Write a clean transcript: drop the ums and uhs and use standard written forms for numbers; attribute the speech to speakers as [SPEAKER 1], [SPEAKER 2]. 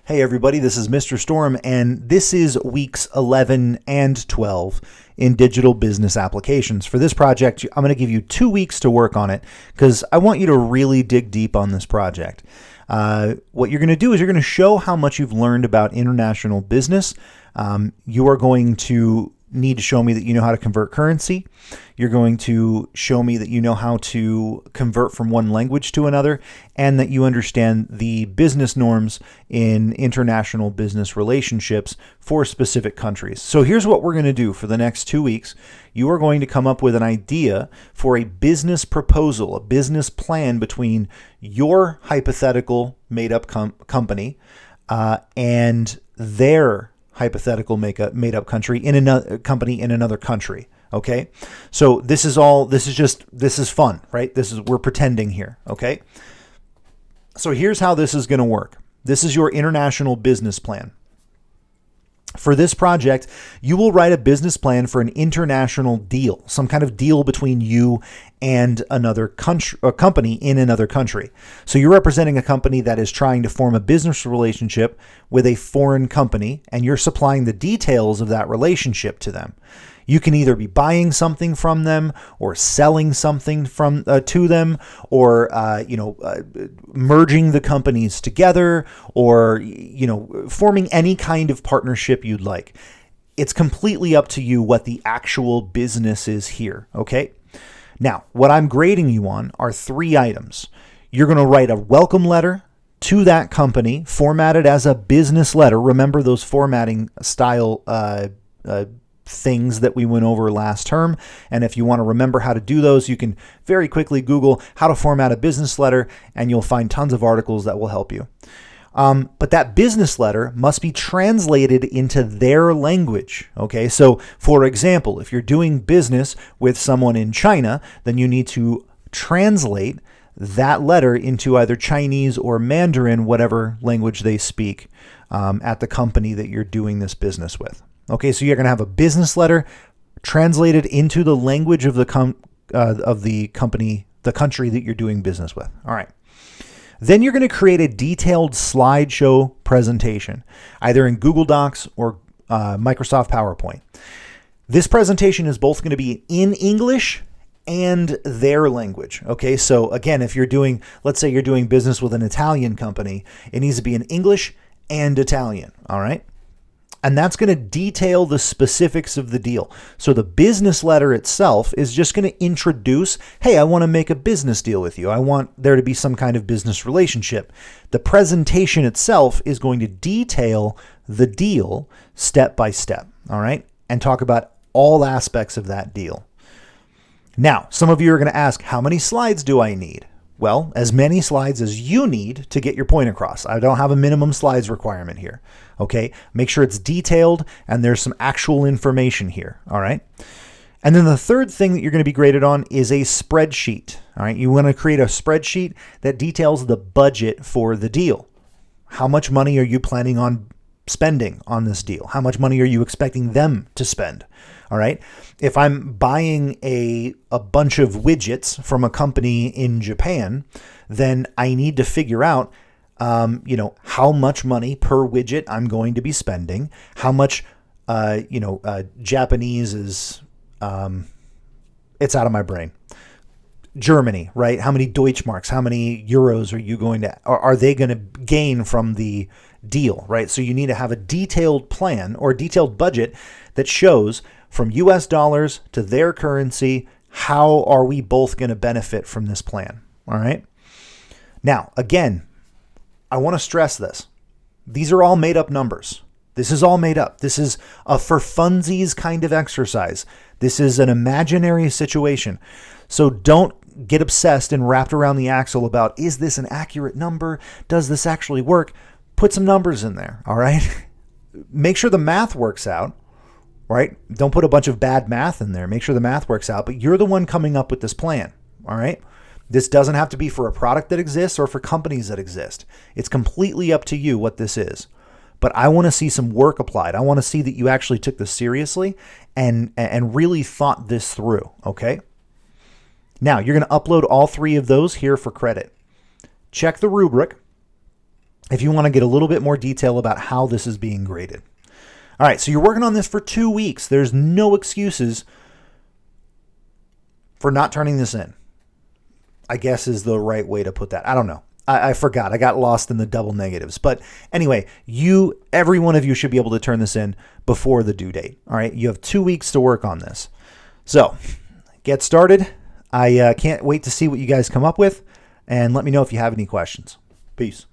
[SPEAKER 1] Hey everybody, this is Mr. Storm, and this is weeks 11 and 12 in digital business applications. For this project, I'm going to give you 2 weeks to work on it because I want you to really dig deep on this project. What you're going to do is you're going to show how much you've learned about international business. You are going to need to show me that you know how to convert currency. You're going to show me that you know how to convert from one language to another, and that you understand the business norms in international business relationships for specific countries. So here's what we're going to do for the next 2 weeks. You are going to come up with an idea for a business proposal, a business plan between your hypothetical made-up company and their hypothetical made-up country in another company in another country. Okay, so this is fun, right? We're pretending here. Okay, so here's how this is going to work. This is your international business plan. For this project, you will write a business plan for an international deal, some kind of deal between you and another country, a company in another country. So you're representing a company that is trying to form a business relationship with a foreign company, and you're supplying the details of that relationship to them. You can either be buying something from them or selling something to them, or merging the companies together, or forming any kind of partnership you'd like. It's completely up to you what the actual business is here. Okay. Now, what I'm grading you on are 3 items. You're going to write a welcome letter to that company, formatted as a business letter. Remember those formatting style things that we went over last term. And if you want to remember how to do those, you can very quickly Google how to format a business letter, and you'll find tons of articles that will help you. But that business letter must be translated into their language. Okay, so for example, if you're doing business with someone in China, then you need to translate that letter into either Chinese or Mandarin, whatever language they speak at the company that you're doing this business with. Okay, so you're going to have a business letter translated into the language of the company, the country that you're doing business with. All right. Then you're going to create a detailed slideshow presentation, either in Google Docs or Microsoft PowerPoint. This presentation is both going to be in English and their language. Okay, so again, if let's say you're doing business with an Italian company, it needs to be in English and Italian. All right. And that's going to detail the specifics of the deal. So the business letter itself is just going to introduce, hey, I want to make a business deal with you. I want there to be some kind of business relationship. The presentation itself is going to detail the deal step by step, all right, and talk about all aspects of that deal. Now, some of you are going to ask, how many slides do I need? Well, as many slides as you need to get your point across. I don't have a minimum slides requirement here. Okay, make sure it's detailed and there's some actual information here. All right. And then the third thing that you're going to be graded on is a spreadsheet. All right. You want to create a spreadsheet that details the budget for the deal. How much money are you planning on spending on this deal? How much money are you expecting them to spend? All right. If I'm buying a bunch of widgets from a company in Japan, then I need to figure out, how much money per widget I'm going to be spending, how much, Japanese is, it's out of my brain. Germany, right? How many Deutschmarks, how many euros are they going to gain from the deal, right? So you need to have a detailed plan or a detailed budget that shows from US dollars to their currency, how are we both going to benefit from this plan? All right. Now, again, I want to stress this. These are all made up numbers. This is all made up. This is a for funsies kind of exercise. This is an imaginary situation. So don't get obsessed and wrapped around the axle about, is this an accurate number? Does this actually work? Put some numbers in there. All right. Make sure the math works out. Right? Don't put a bunch of bad math in there. Make sure the math works out, but you're the one coming up with this plan. All right? This doesn't have to be for a product that exists or for companies that exist. It's completely up to you what this is. But I want to see some work applied. I want to see that you actually took this seriously and really thought this through. Okay? Now, you're going to upload all 3 of those here for credit. Check the rubric. if you want to get a little bit more detail about how this is being graded. All right, so you're working on this for 2 weeks. There's no excuses for not turning this in, I guess is the right way to put that. I don't know. I forgot. I got lost in the double negatives. But anyway, every one of you should be able to turn this in before the due date. All right, you have 2 weeks to work on this. So get started. I can't wait to see what you guys come up with, and let me know if you have any questions. Peace.